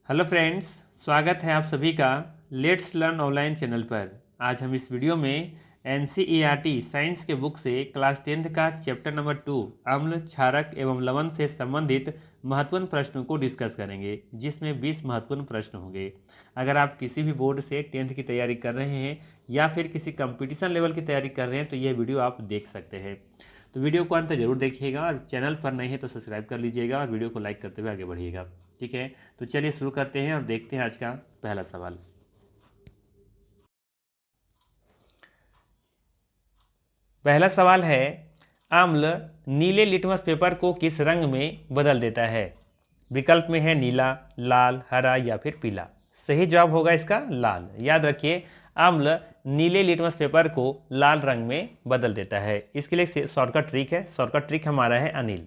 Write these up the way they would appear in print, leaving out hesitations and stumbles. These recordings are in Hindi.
हेलो फ्रेंड्स, स्वागत है आप सभी का लेट्स लर्न ऑनलाइन चैनल पर। आज हम इस वीडियो में एनसीईआरटी साइंस के बुक से क्लास 10th का चैप्टर नंबर 2 अम्ल, क्षारक एवं लवण से संबंधित महत्वपूर्ण प्रश्नों को डिस्कस करेंगे, जिसमें 20 महत्वपूर्ण प्रश्न होंगे। अगर आप किसी भी बोर्ड से 10th की तैयारी कर रहे हैं या फिर किसी कंपटीशन लेवल की तैयारी कर रहे हैं तो यह वीडियो आप देख सकते हैं। तो वीडियो को अंत जरूर देखिएगा और चैनल पर नए हैं तो सब्सक्राइब कर लीजिएगा और वीडियो को लाइक करते हुए आगे बढ़िएगा। ठीक है, तो चलिए शुरू करते हैं और देखते हैं आज का पहला सवाल। पहला सवाल है, अम्ल नीले लिटमस पेपर को किस रंग में बदल देता है? विकल्प में है नीला, लाल, हरा या फिर पीला। सही जवाब होगा इसका लाल। याद रखिए, अम्ल नीले लिटमस पेपर को लाल रंग में बदल देता है। इसके लिए शॉर्टकट ट्रिक है। शॉर्टकट ट्रिक हमारा है अनिल।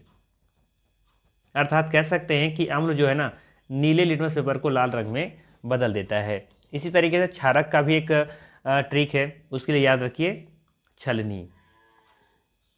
अर्थात कह सकते हैं कि अम्ल जो है ना, नीले लिटमस पेपर को लाल रंग में बदल देता है। इसी तरीके से क्षारक का भी एक ट्रिक है, उसके लिए याद रखिए छलनी।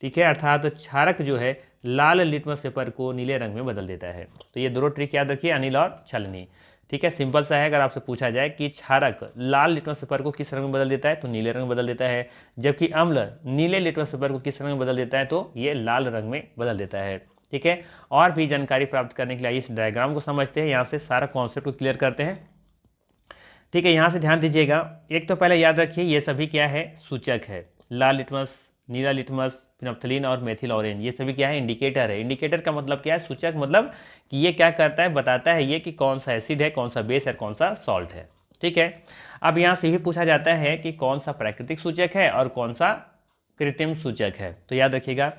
ठीक है, अर्थात क्षारक जो है लाल लिटमस पेपर को नीले रंग में बदल देता है। तो ये दोनों ट्रिक याद रखिए, अनिल और छलनी। ठीक है, सिंपल सा है। अगर आपसे पूछा जाए कि क्षारक लाल लिटमस पेपर को किस रंग में बदल देता है तो नीले रंग में बदल देता है, जबकि अम्ल नीले लिटमस पेपर को किस रंग में बदल देता है तो ये लाल रंग में बदल देता है। ठीक है, और भी जानकारी प्राप्त करने के लिए इस डायग्राम को समझते हैं, यहाँ से सारा कॉन्सेप्ट को क्लियर करते हैं। ठीक है, यहाँ से ध्यान दीजिएगा। एक तो पहले याद रखिए ये सभी क्या है, सूचक है। लाल लिटमस, नीला लिटमस, फिनोप्थलीन और मेथिल ऑरेंज, ये सभी क्या है, इंडिकेटर है। इंडिकेटर का मतलब क्या है, सूचक मतलब कि ये क्या करता है, बताता है ये कि कौन सा एसिड है, कौन सा बेस है, कौन सा सॉल्ट है। ठीक है, अब यहाँ से भी पूछा जाता है कि कौन सा प्राकृतिक सूचक है और कौन सा कृत्रिम सूचक है। तो याद रखिएगा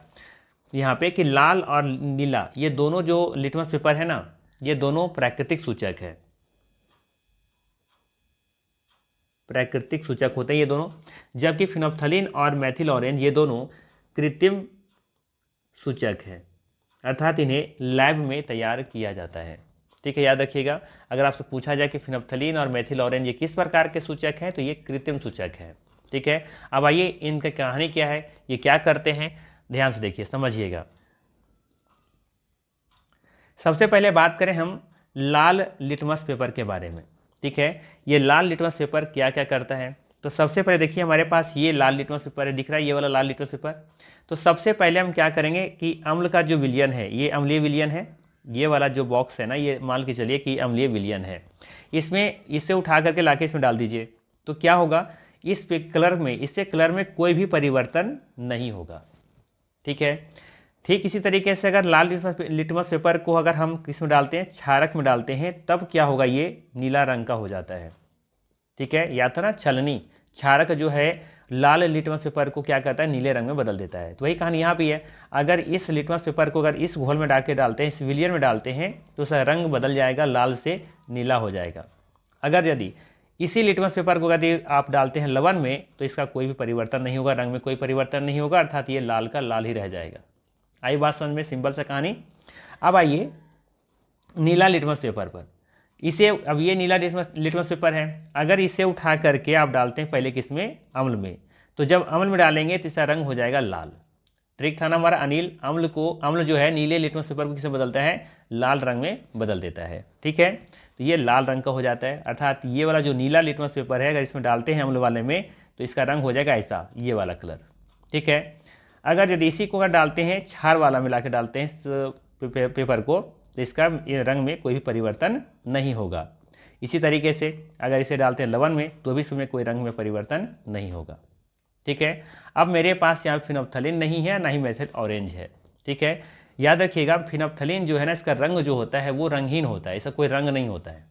यहाँ पे कि लाल और नीला ये दोनों जो लिटमस पेपर है ना, ये दोनों प्राकृतिक सूचक है। प्राकृतिक सूचक होते हैं ये दोनों, जबकि फिनोप्थलीन और मेथिल ऑरेंज ये दोनों कृत्रिम सूचक है। अर्थात इन्हें लैब में तैयार किया जाता है। ठीक है, याद रखिएगा। अगर आपसे पूछा जाए कि फिनोप्थलीन और मेथिल ऑरेंज ये किस प्रकार के सूचक हैं तो ये कृत्रिम सूचक है। ठीक है, अब आइए इनकी कहानी क्या है, ये क्या करते हैं, ध्यान से देखिए, समझिएगा। सबसे पहले बात करें हम लाल लिटमस पेपर के बारे में। ठीक है, ये लाल लिटमस पेपर क्या क्या करता है। तो सबसे पहले देखिए, हमारे पास ये लाल लिटमस पेपर है, दिख रहा है ये वाला लाल लिटमस पेपर। तो सबसे पहले हम क्या करेंगे कि अम्ल का जो विलयन है, ये अम्लीय विलयन है। ये वाला जो बॉक्स है ना, ये मान के चलिए कि अम्लीय विलयन है। इसमें इसे उठा करके लाके इसमें डाल दीजिए, तो क्या होगा, इस कलर में, इससे कलर में कोई भी परिवर्तन नहीं होगा। ठीक है, ठीक इसी तरीके से अगर लाल लिटमस पेपर को अगर हम किस में डालते हैं, क्षारक में डालते हैं, तब क्या होगा, ये नीला रंग का हो जाता है। ठीक है, या था ना छलनी, क्षारक जो है लाल लिटमस पेपर को क्या करता है, नीले रंग में बदल देता है। तो वही कहानी यहाँ भी है। अगर इस लिटमस पेपर को अगर इस घोल में डाल के डालते हैं, इस विलियन में डालते हैं, तो उसका रंग बदल जाएगा, लाल से नीला हो जाएगा। अगर यदि इसी लिटमस पेपर को यदि आप डालते हैं लवण में, तो इसका कोई भी परिवर्तन नहीं होगा, रंग में कोई परिवर्तन नहीं होगा, अर्थात ये लाल का लाल ही रह जाएगा। आई बात समझ में, सिंपल सा कहानी। अब आइए नीला लिटमस पेपर पर। इसे, अब ये नीला लिटमस पेपर है, अगर इसे उठा करके आप डालते हैं पहले किसमें, अम्ल में, तो जब अम्ल में डालेंगे तो इसका रंग हो जाएगा लाल। ट्रिक था ना हमारा अनिल, अम्ल जो है नीले लिटमस पेपर को किसमें बदलता है, लाल रंग में बदल देता है। ठीक है, तो ये लाल रंग का हो जाता है। अर्थात ये वाला जो नीला लिटमस पेपर है, अगर इसमें डालते हैं अम्ल वाले में, तो इसका रंग हो जाएगा ऐसा, ये वाला कलर। ठीक है, अगर यदि इसी को अगर डालते हैं, क्षार वाला मिला के डालते हैं इस पेपर को, तो इसका रंग में कोई भी परिवर्तन नहीं होगा। इसी तरीके से अगर इसे डालते हैं लवण में, तो भी इसमें कोई रंग में परिवर्तन नहीं होगा। ठीक है, अब मेरे पास यहाँ फिनोप्थलीन नहीं है, ना ही मेथिल ऑरेंज है। ठीक है, याद रखिएगा, फिनोप्थलीन जो है ना, इसका रंग जो होता है वो रंगहीन होता है, इसका कोई रंग नहीं होता है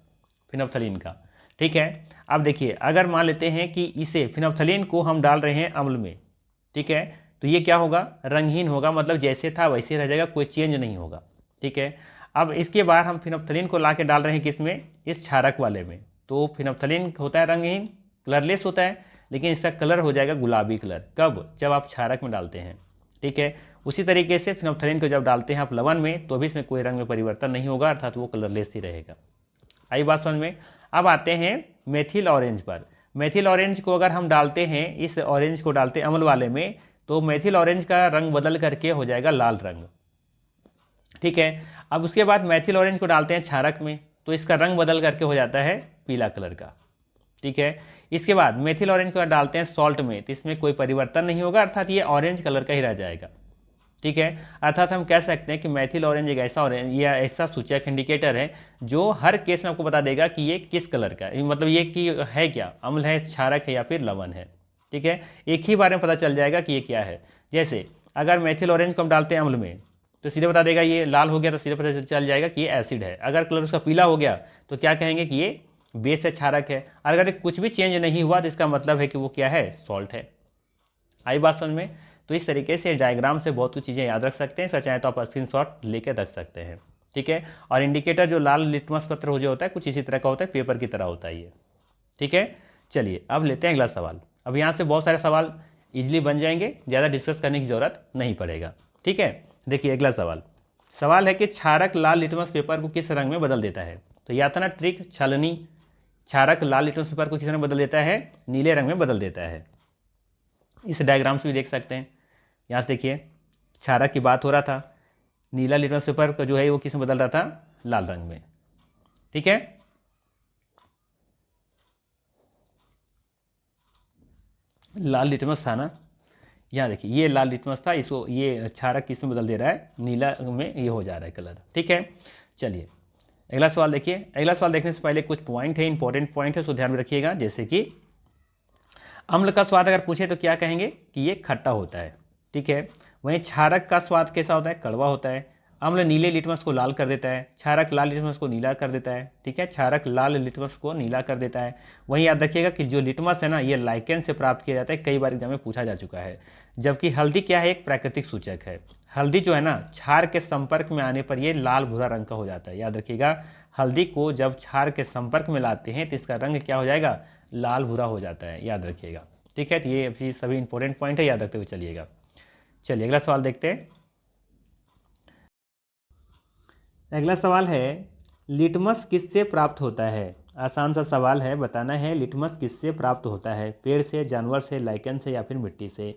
फिनोप्थलीन का। ठीक है, अब देखिए, अगर मान लेते हैं कि इसे फिनोप्थलीन को हम डाल रहे हैं अम्ल में, ठीक है, तो ये क्या होगा, रंगहीन होगा, मतलब जैसे था वैसे रह जाएगा, कोई चेंज नहीं होगा। ठीक है, अब इसके बाद हम फिनोप्थलीन को ला के डाल रहे हैं किसमें, इस क्षारक वाले में, तो फिनोप्थलीन होता है रंगहीन, कलरलेस होता है, लेकिन इसका कलर हो जाएगा गुलाबी कलर। कब, जब आप क्षारक में डालते हैं। ठीक है, उसी तरीके से फिनोप्थलीन को जब डालते हैं आप लवण में, तो भी इसमें कोई रंग में परिवर्तन नहीं होगा, अर्थात वो कलरलेस ही रहेगा। आई बात समझ में। अब आते हैं मेथिल ऑरेंज पर। मेथिल ऑरेंज को अगर हम डालते हैं, इस ऑरेंज को डालते हैं अम्ल वाले में, तो मेथिल ऑरेंज का रंग बदल करके हो जाएगा लाल रंग। ठीक है, अब उसके बाद मेथिल ऑरेंज को डालते हैं क्षारक में, तो इसका रंग बदल करके हो जाता है पीला कलर का। ठीक है, इसके बाद मेथिल ऑरेंज को डालते हैं सॉल्ट में तो इसमें कोई परिवर्तन नहीं होगा, अर्थात ये ऑरेंज कलर का ही रह जाएगा। ठीक है, अर्थात हम कह सकते हैं कि मैथिल ऑरेंज एक ऐसा ऑरेंज या ऐसा सूचक इंडिकेटर है जो हर केस में आपको बता देगा कि ये किस कलर का है, मतलब ये कि है क्या, अम्ल है, क्षारक है या फिर लवण है। ठीक है, एक ही बार में पता चल जाएगा कि ये क्या है। जैसे अगर मैथिल ऑरेंज को हम डालते हैं अम्ल में तो सीधे बता देगा ये लाल हो गया, तो सीधे पता चल जाएगा कि ये एसिड है। अगर कलर उसका पीला हो गया तो क्या कहेंगे कि ये बेस है, क्षारक है। अगर कुछ भी चेंज नहीं हुआ तो इसका मतलब है कि वो क्या है, सॉल्ट है। आई बात समझ में? तो इस तरीके से डायग्राम से बहुत कुछ चीज़ें याद रख सकते हैं, इसका चाहे तो आप स्क्रीनशॉट लेकर रख सकते हैं। ठीक है, और इंडिकेटर जो लाल लिटमस पत्र हो जो होता है कुछ इसी तरह का होता है, पेपर की तरह होता है ये। ठीक है, चलिए अब लेते हैं अगला सवाल। अब यहाँ से बहुत सारे सवाल इजीली बन जाएंगे, ज़्यादा डिस्कस करने की ज़रूरत नहीं पड़ेगा। ठीक है, देखिए अगला सवाल है कि क्षारक लाल लिटमस पेपर को किस रंग में बदल देता है। तो या था ना ट्रिक छलनी, क्षारक लाल लिटमस पेपर को किस रंग में बदल देता है, नीले रंग में बदल देता है। इस डायग्राम से भी देख सकते हैं, यहाँ से देखिए क्षारक की बात हो रहा था, नीला लिटमस पेपर का जो है वो किस में बदल रहा था, लाल रंग में। ठीक है, लाल लिटमस था ना, यहाँ देखिए ये लाल लिटमस था, इसको ये क्षारक किस में बदल दे रहा है, नीला में ये हो जा रहा है कलर। ठीक है, चलिए अगला सवाल देखिए। अगला सवाल देखने से पहले कुछ पॉइंट है, इंपॉर्टेंट पॉइंट है, उसको ध्यान में रखिएगा। जैसे कि अम्ल का स्वाद अगर पूछे तो क्या कहेंगे कि ये खट्टा होता है। ठीक है, वहीं क्षारक का स्वाद कैसा होता है, कड़वा होता है। अम्ल नीले लिटमस को लाल कर देता है, क्षारक लाल लिटमस को नीला कर देता है। ठीक है, क्षारक लाल लिटमस को नीला कर देता है। वहीं याद रखिएगा कि जो लिटमस है ना ये लाइकेन से प्राप्त किया जाता है, कई बार एग्जाम में पूछा जा चुका है। जबकि हल्दी क्या है, एक प्राकृतिक सूचक है। हल्दी जो है ना क्षार के संपर्क में आने पर ये लाल भूरा रंग का हो जाता है। याद रखिएगा, हल्दी को जब क्षार के संपर्क में लाते हैं तो इसका रंग क्या हो जाएगा, लाल भूरा हो जाता है। याद रखिएगा। ठीक है, तो ये अभी सभी इंपॉर्टेंट पॉइंट है, याद रखते हुए चलिएगा। चलिए अगला सवाल देखते हैं। अगला सवाल है लिटमस किससे प्राप्त होता है। आसान सा सवाल है, बताना है लिटमस किससे प्राप्त होता है, पेड़ से, जानवर से, लाइकेन से या फिर मिट्टी से।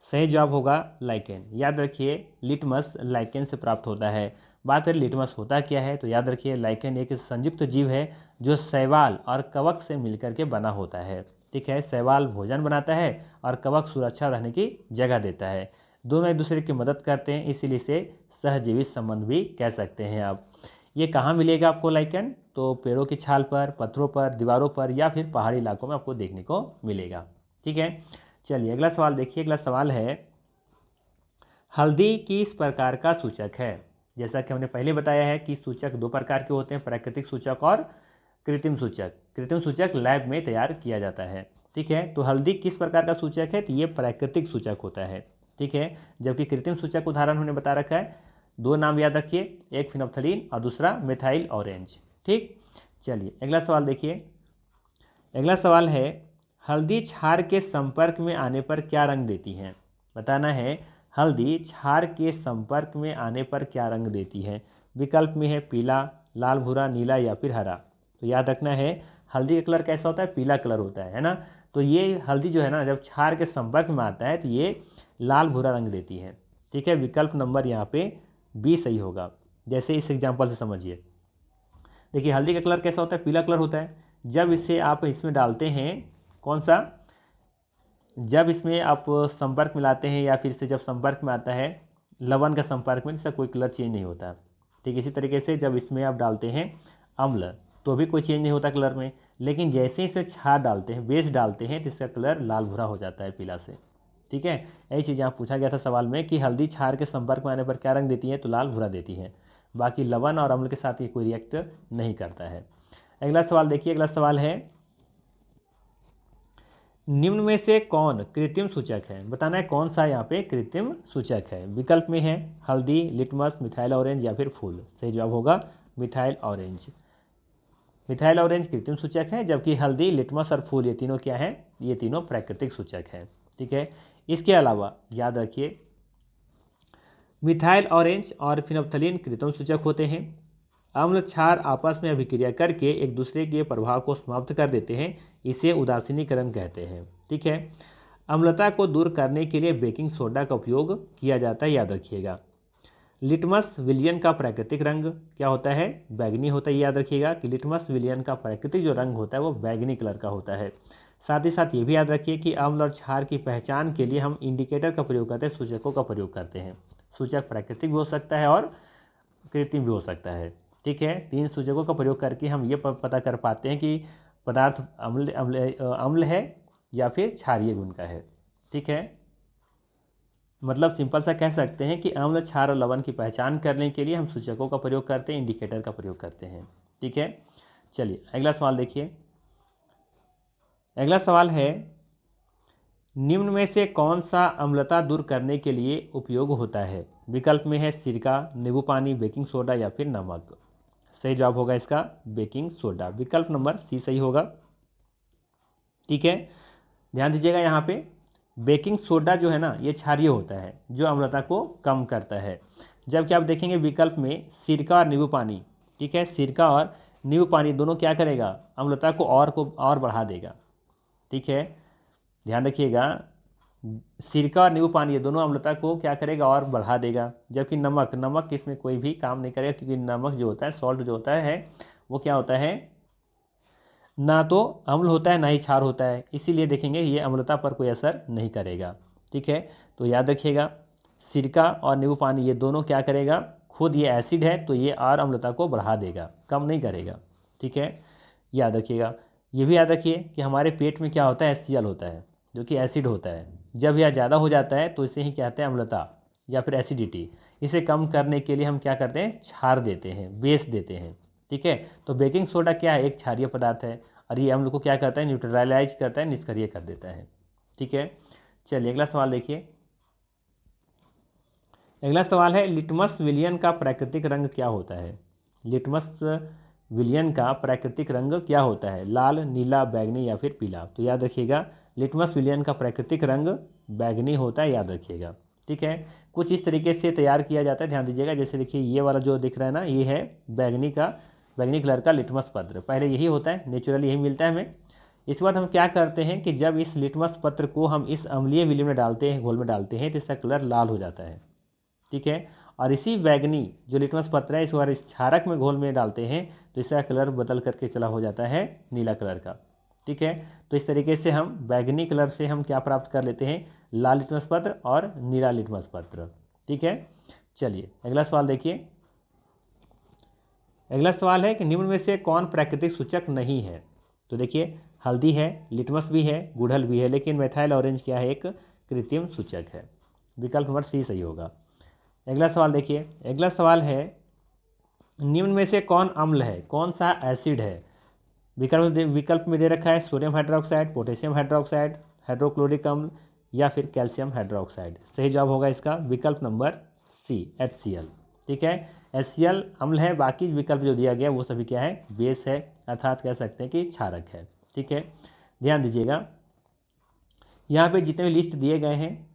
सही जवाब होगा लाइकेन। याद रखिए लिटमस लाइकेन से प्राप्त होता है। बात करें लिटमस होता क्या है, तो याद रखिए लाइकेन एक संयुक्त जीव है जो शैवाल और कवक से मिलकर के बना होता है। ठीक है, शैवाल भोजन बनाता है और कवक सुरक्षा रहने की जगह देता है। दोनों एक दूसरे की मदद करते हैं, इसीलिए इसे सहजीवी संबंध भी कह सकते हैं आप। ये कहाँ मिलेगा आपको लाइकेन, तो पेड़ों की छाल पर, पत्थरों पर, दीवारों पर या फिर पहाड़ी इलाकों में आपको देखने को मिलेगा। ठीक है, चलिए अगला सवाल देखिए। अगला सवाल है हल्दी किस प्रकार का सूचक है। जैसा कि हमने पहले बताया है कि सूचक दो प्रकार के होते हैं, प्राकृतिक सूचक और कृत्रिम सूचक। कृत्रिम सूचक लैब में तैयार किया जाता है। ठीक है, तो हल्दी किस प्रकार का सूचक है, तो ये प्राकृतिक सूचक होता है। ठीक है, जबकि कृत्रिम सूचक उदाहरण हमने बता रखा है, दो नाम याद रखिए, एक फिनोप्थलीन और दूसरा मिथाइल ऑरेंज। ठीक, चलिए अगला सवाल देखिए। अगला सवाल है हल्दी क्षार के संपर्क में आने पर क्या रंग देती है। बताना है हल्दी क्षार के संपर्क में आने पर क्या रंग देती है। विकल्प में है पीला, लाल भूरा, नीला या फिर हरा। तो याद रखना है हल्दी का कलर कैसा होता है, पीला कलर होता है ना। तो ये हल्दी जो है ना जब क्षार के संपर्क में आता है तो ये लाल भूरा रंग देती है। ठीक है, विकल्प नंबर यहाँ पे बी सही होगा। जैसे इस एग्जाम्पल से समझिए, देखिए हल्दी का कलर कैसा होता है, पीला कलर होता है। जब इसे आप इसमें डालते हैं, कौन सा, जब इसमें आप संपर्क में लाते हैं या फिर से जब संपर्क में आता है लवण का संपर्क में, इसका कोई कलर चेंज नहीं होता। ठीक, इसी तरीके से जब इसमें आप डालते हैं अम्ल तो भी कोई चेंज नहीं होता कलर में, लेकिन जैसे ही इसमें क्षार डालते हैं, बेस डालते हैं तो इसका कलर लाल भूरा हो जाता है पीला से। ठीक है, यही चीज़ यहाँ पूछा गया था सवाल में कि हल्दी क्षार के संपर्क में आने पर क्या रंग देती है, तो लाल भूरा देती है। बाकी लवण और अम्ल के साथ ये कोई रिएक्ट नहीं करता है। अगला सवाल देखिए। अगला सवाल है निम्न में से कौन कृत्रिम सूचक है। बताना है कौन सा यहाँ पे कृत्रिम सूचक है। विकल्प में है हल्दी, लिटमस, मिथाइल ऑरेंज या फिर फूल। सही जवाब होगा मिथाइल ऑरेंज। मिथाइल ऑरेंज कृत्रिम सूचक है, जबकि हल्दी, लिटमस और फूल ये तीनों क्या है, ये तीनों प्राकृतिक सूचक है। ठीक है, इसके अलावा याद रखिए मिथाइल ऑरेंज और फिनोप्थलीन कृत्रिम सूचक होते हैं। अम्ल क्षार आपस में अभिक्रिया करके एक दूसरे के प्रभाव को समाप्त कर देते हैं, इसे उदासीनीकरण कहते हैं। ठीक है, अम्लता को दूर करने के लिए बेकिंग सोडा का उपयोग किया जाता है, याद रखिएगा। लिटमस विलियन का प्राकृतिक रंग क्या होता है? बैगनी होता है। याद रखिएगा कि लिटमस विलियन का प्राकृतिक जो रंग होता है वो बैगनी कलर का होता है। साथ ही साथ ये भी याद रखिए कि अम्ल और क्षार की पहचान के लिए हम इंडिकेटर का प्रयोग करते हैं, सूचकों का प्रयोग करते हैं। सूचक प्राकृतिक भी हो सकता है और कृत्रिम भी हो सकता है। ठीक है, 3 सूचकों का प्रयोग करके हम ये पता कर पाते हैं कि पदार्थ अम्ल है या फिर क्षारीय गुण का है। ठीक है, मतलब सिंपल सा कह सकते हैं कि अम्ल, क्षार और लवण की पहचान करने के लिए हम सूचकों का प्रयोग करते हैं, इंडिकेटर का प्रयोग करते हैं। ठीक है, चलिए अगला सवाल देखिए। अगला सवाल है, निम्न में से कौन सा अम्लता दूर करने के लिए उपयोग होता है? विकल्प में है सिरका, नींबू पानी, बेकिंग सोडा या फिर नमक। सही जवाब होगा इसका बेकिंग सोडा, विकल्प नंबर सी सही होगा। ठीक है, ध्यान दीजिएगा यहाँ पे बेकिंग सोडा जो है ना ये क्षारीय होता है जो अम्लता को कम करता है, जबकि आप देखेंगे विकल्प में सिरका और नींबू पानी, ठीक है, सिरका और नींबू पानी दोनों क्या करेगा? अम्लता को और बढ़ा देगा। ठीक है, ध्यान रखिएगा, सिरका और नींबू पानी ये दोनों अम्लता को क्या करेगा? और बढ़ा देगा। जबकि नमक इसमें कोई भी काम नहीं करेगा, क्योंकि नमक जो होता है, सॉल्ट जो होता है वो क्या होता है? ना तो अम्ल होता है ना ही क्षार होता है, इसीलिए देखेंगे ये अम्लता पर कोई असर नहीं करेगा। ठीक है, तो याद रखिएगा सिरका और नींबू पानी ये दोनों क्या करेगा? खुद ये एसिड है तो ये और अम्लता को बढ़ा देगा, कम नहीं करेगा। ठीक है, याद रखिएगा। ये भी याद रखिए कि हमारे पेट में क्या होता है? HCl होता है जो कि एसिड होता है। जब यह ज़्यादा हो जाता है तो इसे ही कहते हैं अम्लता या फिर एसिडिटी। इसे कम करने के लिए हम क्या करते हैं? क्षार देते हैं, बेस देते हैं। ठीक है, तो बेकिंग सोडा क्या है? एक क्षारीय पदार्थ है और ये अम्ल को क्या करता है? न्यूट्रलाइज करता है, निष्क्रिय कर देता है। ठीक है, चलिए अगला सवाल देखिए। अगला सवाल है, लिटमस विलियन का प्राकृतिक रंग क्या होता है? लिटमस विलियन का प्राकृतिक रंग क्या होता है? लाल, नीला, बैगनी या फिर पीला। तो याद रखिएगा लिटमस विलियन का प्राकृतिक रंग बैगनी होता है, याद रखिएगा। ठीक है, कुछ इस तरीके से तैयार किया जाता है, ध्यान दीजिएगा। जैसे देखिए ये वाला जो दिख रहा है ना, ये है बैगनी कलर का लिटमस पत्र। पहले यही होता है, नेचुरली यही मिलता है हमें। इसके बाद हम क्या करते हैं कि जब इस लिटमस पत्र को हम इस अम्लीय विलयन में डालते हैं, घोल में डालते हैं, तो इसका कलर लाल हो जाता है। ठीक है, और इसी बैगनी जो लिटमस पत्र है, इस बार इस क्षारक में घोल में डालते हैं तो इसका कलर बदल करके चला हो जाता है नीला कलर का। ठीक है, तो इस तरीके से हम बैगनी कलर से हम क्या प्राप्त कर लेते हैं? लाल लिटमस पत्र और नीला लिटमस पत्र। ठीक है, चलिए अगला सवाल देखिए। अगला सवाल है कि निम्न में से कौन प्राकृतिक सूचक नहीं है? तो देखिए हल्दी है, लिटमस भी है, गुड़हल भी है, लेकिन मेथाइल ऑरेंज क्या है? एक कृत्रिम सूचक है, विकल्प नंबर सी सही होगा। अगला सवाल देखिए। अगला सवाल है, निम्न में से कौन अम्ल है? कौन सा एसिड है? विकल्प में दे रखा है sodium hydroxide, potassium hydroxide, hydrochloric अम्ल या फिर कैल्शियम हाइड्रोक्साइड। सही जवाब होगा इसका विकल्प नंबर सी, HCl। ठीक है, HCl अम्ल है, बाकी विकल्प जो दिया गया वो सभी क्या है? बेस है, अर्थात कह सकते हैं कि क्षारक है। ठीक है, ध्यान दीजिएगा यहाँ पे जितने भी लिस्ट दिए गए हैं,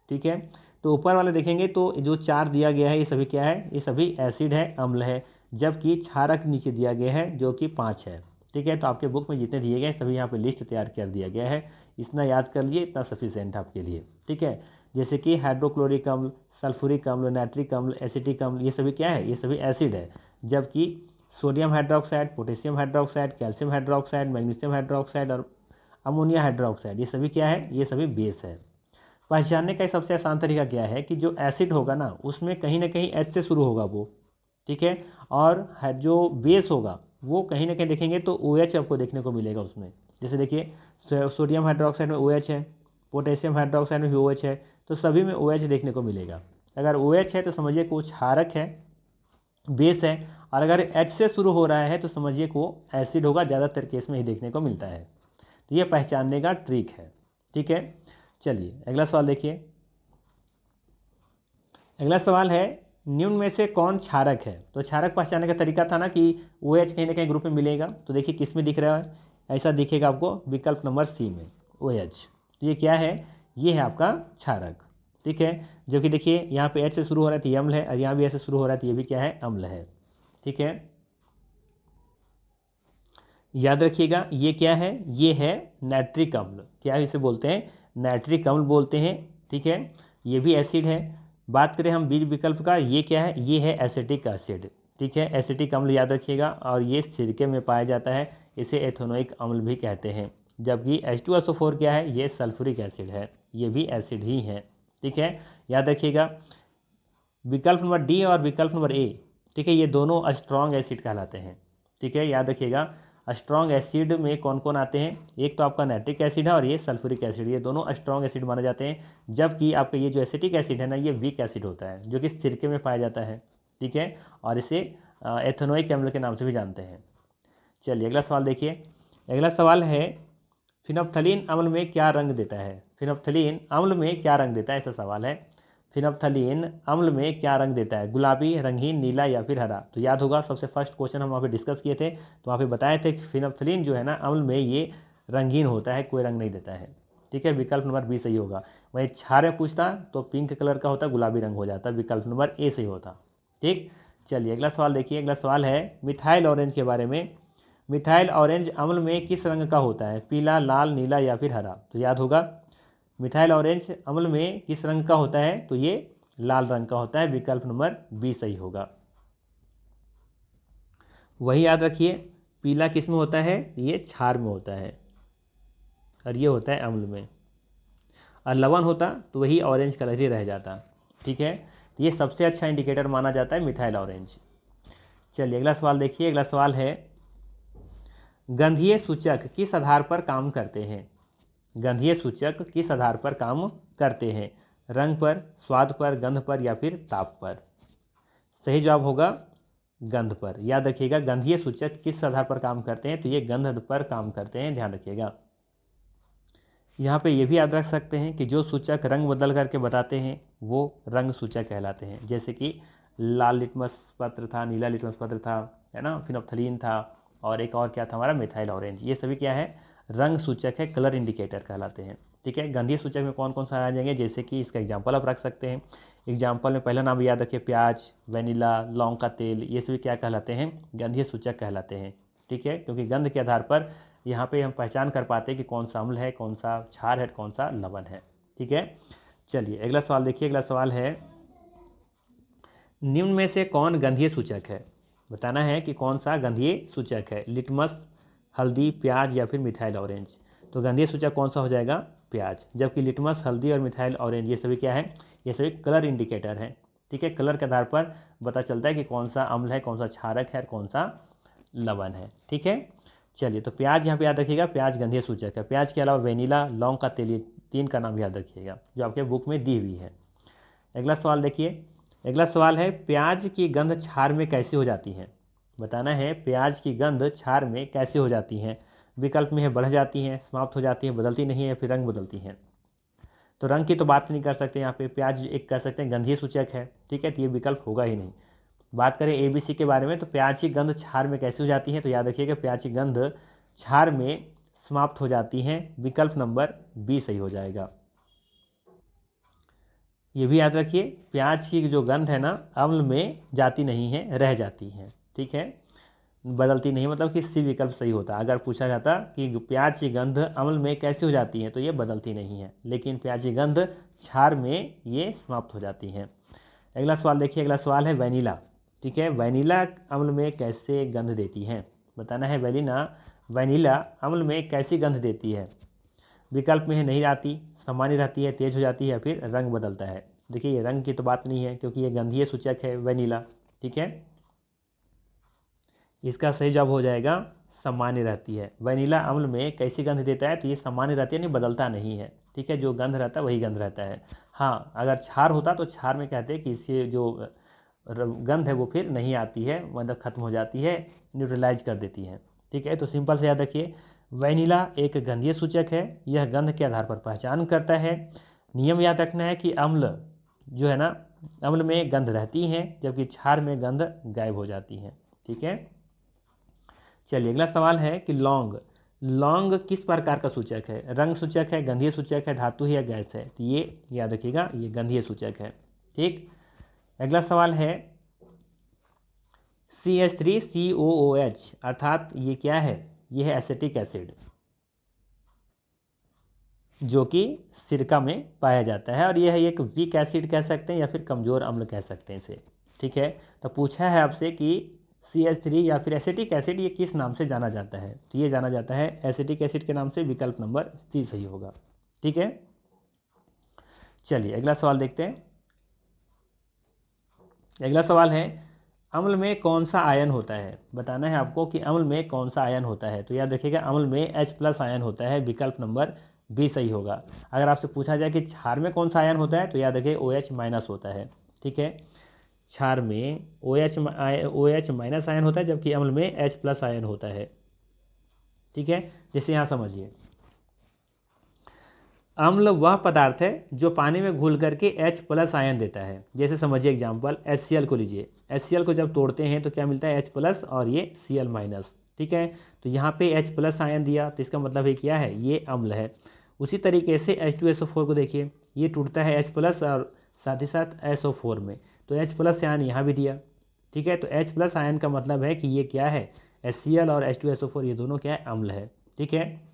ठीक है, तो ऊपर वाले देखेंगे तो जो 4 दिया गया है ये सभी क्या है? ये सभी एसिड है, अम्ल है, जबकि क्षारक नीचे दिया गया है जो कि 5 है। ठीक है, तो आपके बुक में जितने दिए गए हैं सभी यहाँ पे लिस्ट तैयार कर दिया गया है, इतना याद कर लिए, इतना सफिशिएंट आपके लिए। ठीक है, जैसे कि हाइड्रोक्लोरिक अम्ल, सल्फ्यूरिक अम्ल, नाइट्रिक अम्ल, एसिटिक अम्ल, ये सभी क्या है? ये सभी एसिड है, जबकि sodium hydroxide, potassium hydroxide, calcium hydroxide, magnesium hydroxide और अमोनिया हाइड्रोक्साइड ये सभी क्या है? ये सभी बेस है। पहचानने का सबसे आसान तरीका क्या है कि जो एसिड होगा ना उसमें कहीं ना कहीं H से शुरू होगा वो, ठीक है, और जो बेस होगा वो कहीं ना कहीं देखेंगे तो OH आपको देखने को मिलेगा उसमें। जैसे देखिए सोडियम हाइड्रोक्साइड में OH है, पोटेशियम हाइड्रोक्साइड में भी OH है, तो सभी में OH देखने को मिलेगा। अगर OH है तो समझिए को क्षारक है, बेस है, और अगर H से शुरू हो रहा है तो समझिए को एसिड होगा, ज़्यादातर केस में ही देखने को मिलता है। तो ये पहचानने का ट्रिक है। ठीक है, चलिए अगला सवाल देखिए। अगला सवाल है, निम्न में से कौन क्षारक है? तो क्षारक पहचानने का तरीका था ना कि OH कहीं ना कहीं ग्रुप में मिलेगा, तो देखिए किस में दिख रहा है? ऐसा दिखेगा आपको विकल्प नंबर सी में, OH। तो ये क्या है? ये है आपका क्षारक। ठीक है, जो कि देखिए यहाँ पे H से शुरू हो रहा है तो ये अम्ल है, और यहाँ भी H से शुरू हो रहा है तो ये भी क्या है? अम्ल है। ठीक है, याद रखिएगा ये क्या है? ये है नाइट्रिक अम्ल। क्या इसे बोलते हैं? नाइट्रिक अम्ल बोलते हैं। ठीक है, ये भी एसिड है, बात करें हम बी विकल्प का, ये क्या है, ये है एसिटिक एसिड। ठीक है, एसिटिक अम्ल याद रखिएगा, और ये सिरके में पाया जाता है, इसे एथेनोइक अम्ल भी कहते हैं। जबकि H2SO4 क्या है, ये सल्फ्यूरिक एसिड है, ये भी एसिड ही है। ठीक है, याद रखिएगा। विकल्प नंबर डी और विकल्प नंबर ए, ठीक है, ये दोनों स्ट्रॉन्ग एसिड कहलाते हैं। ठीक है, याद रखिएगा, स्ट्रॉन्ग एसिड में कौन कौन आते हैं, एक तो आपका नाइट्रिक एसिड है और ये सल्फ्यूरिक एसिड, ये दोनों स्ट्रॉन्ग एसिड माने जाते हैं। जबकि आपका ये जो एसिटिक एसिड है ना, ये वीक एसिड होता है, जो कि सिरके में पाया जाता है। ठीक है, और इसे एथेनोइक अम्ल के नाम से भी जानते हैं। चलिए अगला सवाल देखिए। अगला सवाल है, फिनोप्थलीन अम्ल में क्या रंग देता है। फिनोप्थलीन अम्ल में क्या रंग देता है, ऐसा सवाल है। फिनोप्थलीन अम्ल में क्या रंग देता है, गुलाबी, रंगीन, नीला या फिर हरा। तो याद होगा, सबसे फर्स्ट क्वेश्चन हम वहाँ पे डिस्कस किए थे, तो वहाँ पे बताए थे कि फिनोप्थलीन जो है ना अम्ल में, ये रंगीन होता है, कोई रंग नहीं देता है। ठीक है, विकल्प नंबर बी सही होगा। वहीं क्षार में पूछता तो पिंक कलर का होता, गुलाबी रंग हो जाता, विकल्प नंबर ए सही होता। ठीक, चलिए अगला सवाल देखिए। अगला सवाल है मिथाइल ऑरेंज के बारे में। मिथाइल ऑरेंज अम्ल में किस रंग का होता है, पीला, लाल, नीला या फिर हरा। तो याद होगा, मिथाइल ऑरेंज अम्ल में किस रंग का होता है, तो ये लाल रंग का होता है, विकल्प नंबर बी सही होगा। वही याद रखिए, पीला किस में होता है, ये क्षार में होता है, और ये होता है अम्ल में। और लवण होता तो वही ऑरेंज कलर ही रह जाता। ठीक है, तो ये सबसे अच्छा इंडिकेटर माना जाता है मिथाइल ऑरेंज। चलिए अगला सवाल देखिए। अगला सवाल है, गंधीय सूचक किस आधार पर काम करते हैं। गंधीय सूचक किस आधार पर काम करते हैं, रंग पर, स्वाद पर, गंध पर या फिर ताप पर। सही जवाब होगा गंध पर। याद रखिएगा, गंधीय सूचक किस आधार पर काम करते हैं, तो ये गंध पर काम करते हैं, ध्यान रखिएगा। यहाँ पे ये भी याद रख सकते हैं कि जो सूचक रंग बदल करके बताते हैं वो रंग सूचक कहलाते हैं। जैसे कि लाल लिटमस पत्र था, नीला लिटमस पत्र था, है ना, फिनोप्थलीन था, और एक और क्या था हमारा, मिथाइल ऑरेंज। ये सभी क्या है, रंग सूचक है, कलर इंडिकेटर कहलाते हैं। ठीक है, गंधीय सूचक में कौन कौन सा आ जाएंगे, जैसे कि इसका एग्जाम्पल आप रख सकते हैं। एग्जाम्पल में पहला नाम याद रखिए, प्याज, वेनिला, लौंग का तेल, ये सभी क्या कहलाते हैं, गंधीय सूचक कहलाते हैं। ठीक है, क्योंकि गंध के आधार पर यहाँ पे हम पहचान कर पाते हैं कि कौन सा अम्ल है, कौन सा क्षार है, कौन सा लवण है। ठीक है, चलिए अगला सवाल देखिए। अगला सवाल है, निम्न में से कौन गंधीय सूचक है। बताना है कि कौन सा गंधीय सूचक है, लिटमस, हल्दी, प्याज या फिर मिथाइल ऑरेंज। तो गंधीय सूचक कौन सा हो जाएगा, प्याज। जबकि लिटमस, हल्दी और मिथाइल ऑरेंज ये सभी क्या है, ये सभी कलर इंडिकेटर हैं। ठीक है, कलर के आधार पर पता चलता है कि कौन सा अम्ल है, कौन सा क्षारक है, कौन सा लवण है। ठीक है, चलिए तो प्याज यहाँ पे याद रखिएगा, प्याज गंधीय सूचक है। प्याज के अलावा वेनिला, लौंग का तेल, ये तीन का नाम याद रखिएगा जो आपके बुक में दी हुई है। अगला सवाल देखिए। अगला सवाल है, प्याज की गंध क्षार में कैसे हो जाती है। बताना है, प्याज की गंध क्षार में कैसे हो जाती है। विकल्प में है, बढ़ जाती है, समाप्त हो जाती है, बदलती नहीं है, फिर रंग बदलती है। तो रंग की तो बात नहीं कर सकते यहाँ पे, प्याज एक कह सकते हैं गंधीय सूचक है। ठीक है, तो ये विकल्प होगा ही नहीं। बात करें ABC के बारे में, तो प्याज की गंध क्षार में कैसे हो जाती है, तो याद रखिएगा, प्याज की गंध क्षार में समाप्त हो जाती है, विकल्प नंबर बी सही हो जाएगा। ये भी याद रखिए, प्याज की जो गंध है ना, अम्ल में जाती नहीं है, रह जाती है। ठीक है, बदलती नहीं, मतलब कि सी विकल्प सही होता। अगर पूछा जाता कि प्याज की गंध अम्ल में कैसे हो जाती है, तो ये बदलती नहीं है, लेकिन प्याज की गंध क्षार में ये समाप्त हो जाती है। अगला सवाल देखिए। अगला सवाल है, वेनिला। ठीक है, वेनिला अम्ल में कैसे गंध देती है। बताना है, वेनिला अम्ल में कैसी गंध देती है। विकल्प में है, नहीं आती, सामान्य रहती है, तेज हो जाती है या फिर रंग बदलता है। देखिए, ये रंग की तो बात नहीं है क्योंकि ये गंधीय सूचक है वेनिला। ठीक है, इसका सही जवाब हो जाएगा सामान्य रहती है। वेनिला अम्ल में कैसी गंध देता है, तो ये सामान्य रहती है, नहीं बदलता नहीं है। ठीक है, जो गंध रहता है वही गंध रहता है। हाँ, अगर क्षार होता तो क्षार में कहते हैं कि इसकी जो गंध है वो फिर नहीं आती है, मतलब खत्म हो जाती है, न्यूट्रलाइज कर देती है। ठीक है, तो सिंपल से याद रखिए, वेनिला एक गंधीय सूचक है, यह गंध के आधार पर पहचान करता है। नियम याद रखना है कि अम्ल जो है ना, अम्ल में गंध रहती है, जबकि क्षार में गंध गायब हो जाती है। ठीक है, चलिए अगला सवाल है कि लौंग किस प्रकार का सूचक है, रंग सूचक है, गंधीय सूचक है, धातु है या गैस है। तो ये याद रखिएगा, ये गंधीय सूचक है। ठीक, अगला सवाल है, CH3COOH अर्थात ये क्या है, ये है एसिटिक एसिड। जो कि सिरका में पाया जाता है, और यह एक वीक एसिड कह सकते हैं या फिर कमज़ोर अम्ल कह सकते हैं इसे। ठीक है, तो पूछा है आपसे कि CH3 या फिर एसिटिक एसिड ये किस नाम से जाना जाता है, तो ये जाना जाता है एसिटिक एसिड के नाम से। विकल्प नंबर सी सही होगा। ठीक है, चलिए अगला सवाल देखते हैं। अगला सवाल है, अम्ल में कौन सा आयन होता है, बताना है आपको कि अम्ल में कौन सा आयन होता है। तो याद रखिएगा अम्ल में H+ आयन होता है। विकल्प नंबर बी सही होगा। अगर आपसे पूछा जाए कि क्षार में कौन सा आयन होता है, तो याद रखिए OH- होता है। ठीक है, क्षार में OH- आयन होता है, जबकि अम्ल में H+ आयन होता है। ठीक है, जैसे यहाँ समझिए, अम्ल वह पदार्थ है जो पानी में घुल करके H+ आयन देता है। जैसे समझिए एग्जाम्पल, HCl को लीजिए। HCl को जब तोड़ते हैं तो क्या मिलता है, H+ और ये Cl-। ठीक है, तो यहाँ पे H+ आयन दिया, तो इसका मतलब ये क्या है, ये अम्ल है। उसी तरीके से H2SO4 को देखिए, ये टूटता है H+ और साथ ही साथ SO4 में, तो H+ आयन यहाँ भी दिया। ठीक है, तो H+ आयन का मतलब है कि ये क्या है, HCl और H2SO4 ये दोनों क्या है, अम्ल है। ठीक है,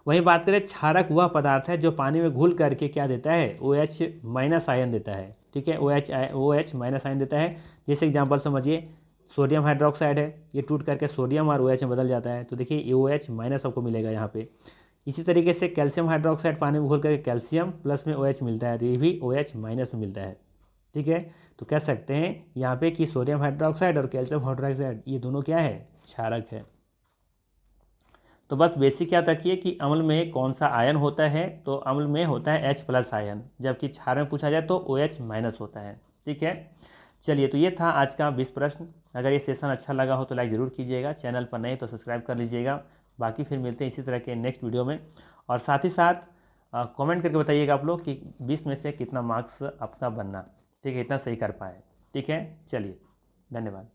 वहीं बात करें क्षारक वह पदार्थ है जो पानी में घुल करके क्या देता है, OH- आयन देता है। ठीक है, OH- आयन देता है। जैसे एग्जांपल समझिए, सोडियम हाइड्रोक्साइड है, ये टूट करके सोडियम और OH में बदल जाता है, तो देखिए OH- आपको मिलेगा यहाँ पे। इसी तरीके से कैल्शियम हाइड्रोक्साइड पानी में घुल करके कैल्शियम प्लस में OH मिलता है, तो ये भी OH- में मिलता है। ठीक है, तो कह सकते हैं यहाँ पे कि सोडियम हाइड्रोक्साइड और कैल्शियम हाइड्रोक्साइड ये दोनों क्या है, क्षारक है। तो बस बेसिक याद रखिए कि अम्ल में कौन सा आयन होता है, तो अम्ल में होता है H+ आयन, जबकि क्षार में पूछा जाए तो OH- होता है। ठीक है, चलिए तो ये था आज का 20 प्रश्न। अगर ये सेशन अच्छा लगा हो तो लाइक ज़रूर कीजिएगा, चैनल पर नए तो सब्सक्राइब कर लीजिएगा। बाकी फिर मिलते हैं इसी तरह के नेक्स्ट वीडियो में, और साथ ही साथ कमेंट करके बताइएगा आप लोग कि 20 में से कितना मार्क्स आपका बनना। ठीक है, इतना सही कर पाए। ठीक है, चलिए धन्यवाद।